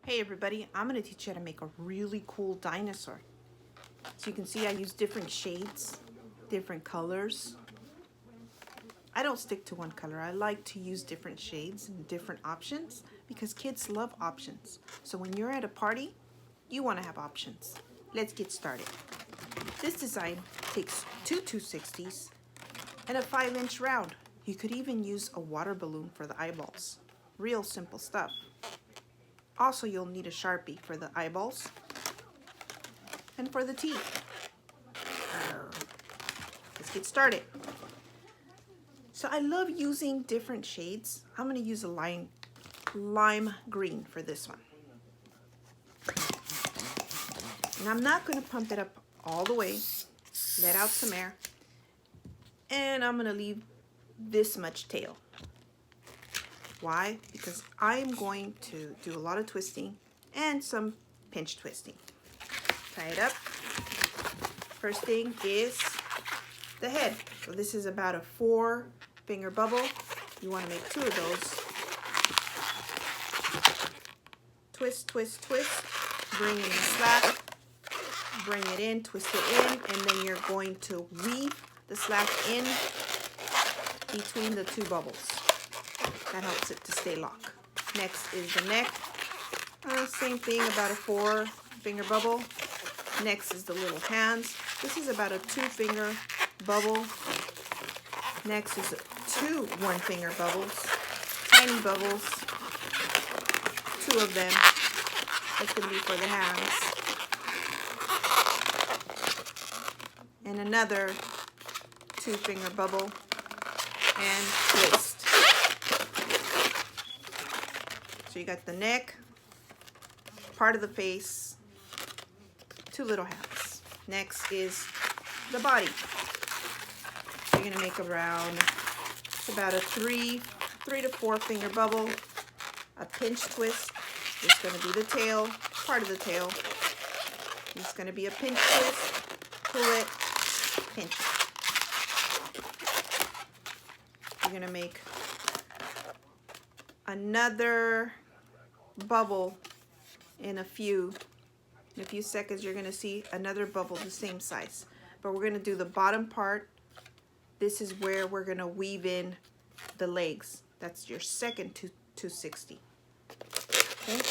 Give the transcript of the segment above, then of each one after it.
Hey everybody, I'm going to teach you how to make a really cool dinosaur. So you can see I use different shades, different colors. I don't stick to one color. I like to use different shades and different options because kids love options. So when you're at a party, you want to have options. Let's get started. This design takes two 260s and a 5-inch round. You could even use a water balloon for the eyeballs. Real simple stuff. Also, you'll need a Sharpie for the eyeballs and for the teeth. Let's get started. So I love using different shades. I'm going to use a lime green for this one. And I'm not going to pump it up all the way. Let out some air. And I'm going to leave this much tail. Why? Because I'm going to do a lot of twisting and some pinch twisting. Tie it up. First thing is the head. So this is about a 4-finger bubble. You want to make 2 of those. Twist, twist, twist. Bring in the slack. Bring it in, twist it in, and then you're going to weave the slack in between the 2 bubbles. That helps it to stay locked. Next is the neck. Same thing, about a 4-finger bubble. Next is the little hands. This is about a 2-finger bubble. Next is 2 1-finger bubbles. Tiny bubbles. 2 of them. That's going to be for the hands. And another 2-finger bubble. And twist. So you got the neck, part of the face, 2 little hands. Next is the body. You're going to make around, it's about a 3 to 4-finger bubble, a pinch twist. It's going to be the tail, part of the tail. It's going to be a pinch twist, pull it, pinch it. You're going to make another bubble in a few seconds. You're going to see another bubble the same size, but we're going to do the bottom part. This is where we're going to weave in the legs. That's your second 260. Okay,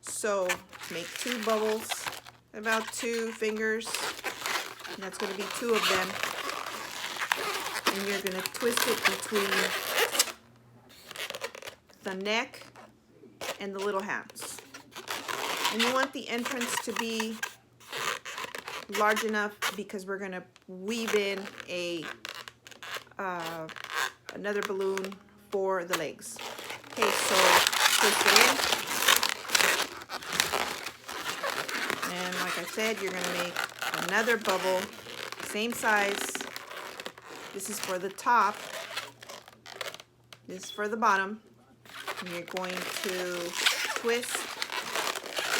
so make 2 bubbles, about 2 fingers, and that's going to be 2 of them, and you're going to twist it between the neck and the little hands. And you want the entrance to be large enough because we're going to weave in another balloon for the legs. Okay, so twist it in. And like I said, you're going to make another bubble, same size. This is for the top. This is for the bottom. You're going to twist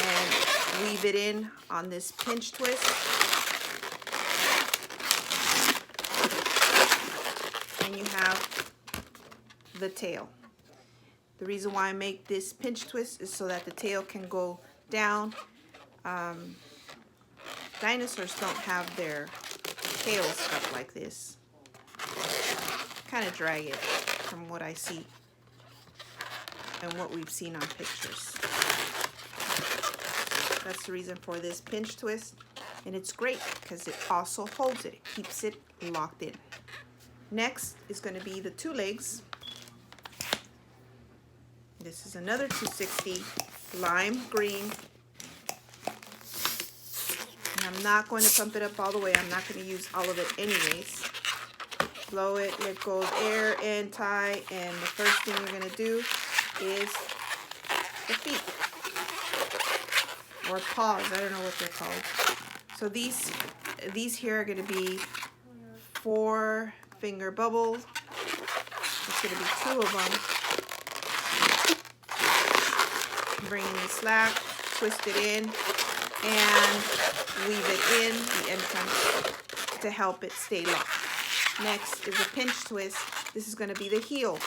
and weave it in on this pinch twist. And you have the tail. The reason why I make this pinch twist is so that the tail can go down. Dinosaurs don't have their tails up like this. Kind of drag it from what I see and what we've seen on pictures. That's the reason for this pinch twist, and it's great because it also holds it. It keeps it locked in. Next is going to be the 2 legs. This is another 260 lime green. And I'm not going to pump it up all the way. I'm not going to use all of it anyways. Blow it, let go of air, and tie. And the first thing we're going to do is the feet, or paws. I don't know what they're called. So these here are going to be 4-finger bubbles. It's going to be 2 of them. Bring in the slack, twist it in, and weave it in the entrance to help it stay locked. Next is a pinch twist. This is going to be the heel.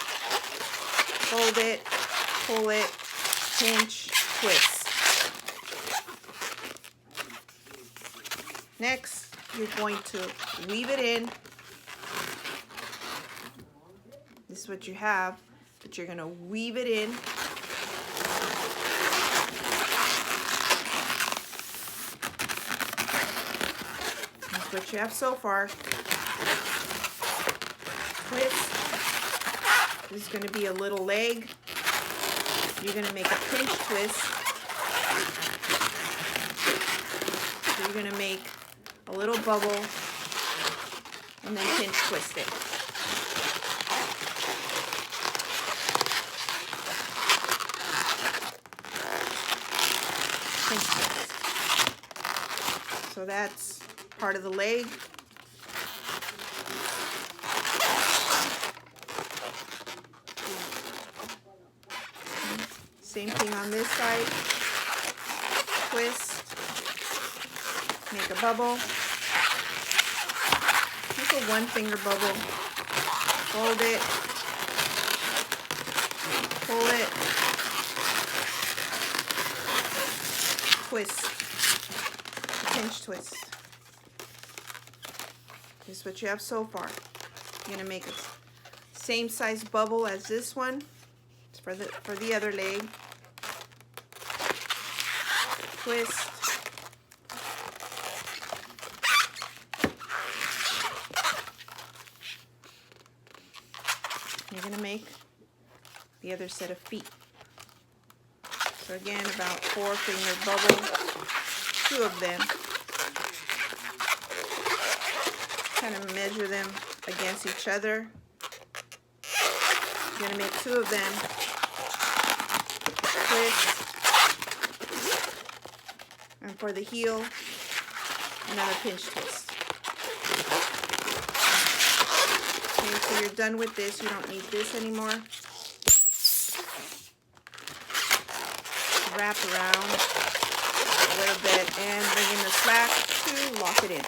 Hold it, pull it, pinch, twist. Next, you're going to weave it in. This is what you have, but you're going to weave it in. That's what you have so far. Twist. This is going to be a little leg. You're going to make a pinch twist. So you're going to make a little bubble and then pinch twist it. Pinch twist. So that's part of the leg. Same thing on this side. Twist. Make a bubble. Make a one finger bubble. Hold it. Pull it. Twist. Pinch twist. This is what you have so far. You're gonna make a same size bubble as this one. It's for the other leg. Twist. You're going to make the other set of feet. So again, about 4 finger bubble, 2 of them. Kind of measure them against each other. You're going to make 2 of them. Twist. And for the heel, another pinch twist. Okay, so you're done with this. You don't need this anymore. Wrap around a little bit and bring in the slack to lock it in.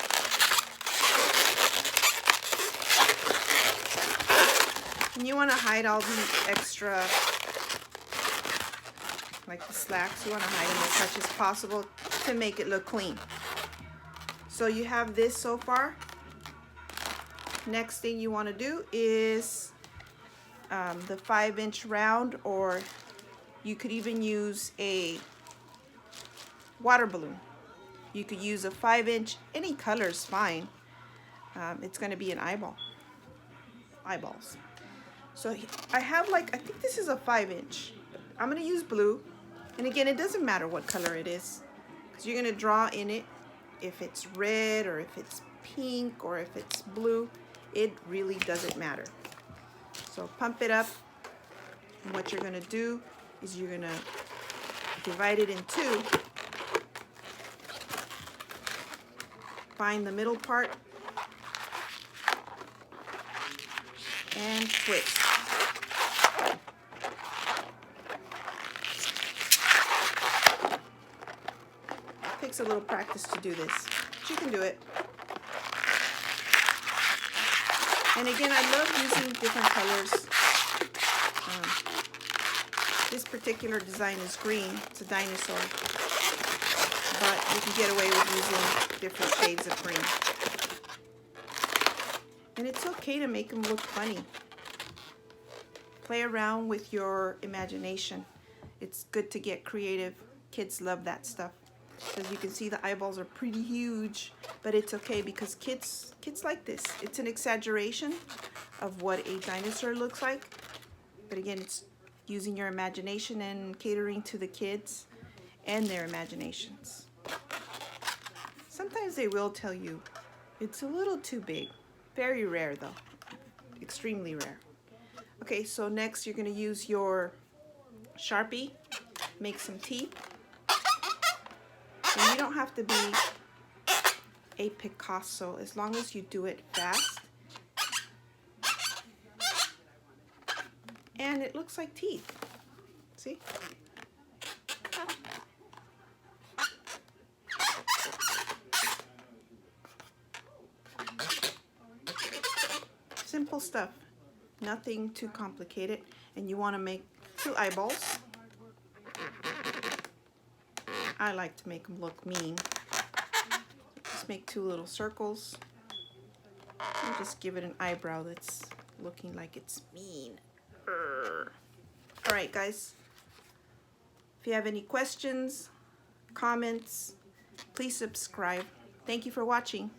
And you want to hide all the extra, like the slacks, you want to hide them as much as possible to make it look clean. So you have this so far. Next thing you want to do is the 5-inch round, or you could even use a water balloon. You could use a 5-inch, any color is fine. It's going to be an eyeballs. So I have I think this is a 5-inch. I'm going to use blue. And again, it doesn't matter what color it is, because you're going to draw in it if it's red or if it's pink or if it's blue. It really doesn't matter. So pump it up. And what you're going to do is you're going to divide it in 2. Find the middle part and twist. Takes a little practice to do this, but you can do it. And again, I love using different colors. This particular design is green. It's a dinosaur. But you can get away with using different shades of green. And it's okay to make them look funny. Play around with your imagination. It's good to get creative. Kids love that stuff. As you can see, the eyeballs are pretty huge, but it's okay because kids like this. It's an exaggeration of what a dinosaur looks like. But again, it's using your imagination and catering to the kids and their imaginations. Sometimes they will tell you it's a little too big. Very rare though, extremely rare. Okay, so next you're gonna use your Sharpie, make some teeth. And you don't have to be a Picasso as long as you do it fast. And it looks like teeth. See? Simple stuff. Nothing too complicated. And you want to make 2 eyeballs. I like to make them look mean. Just make 2 little circles and just give it an eyebrow that's looking like it's mean. All right, guys. If you have any questions, comments, please subscribe. Thank you for watching.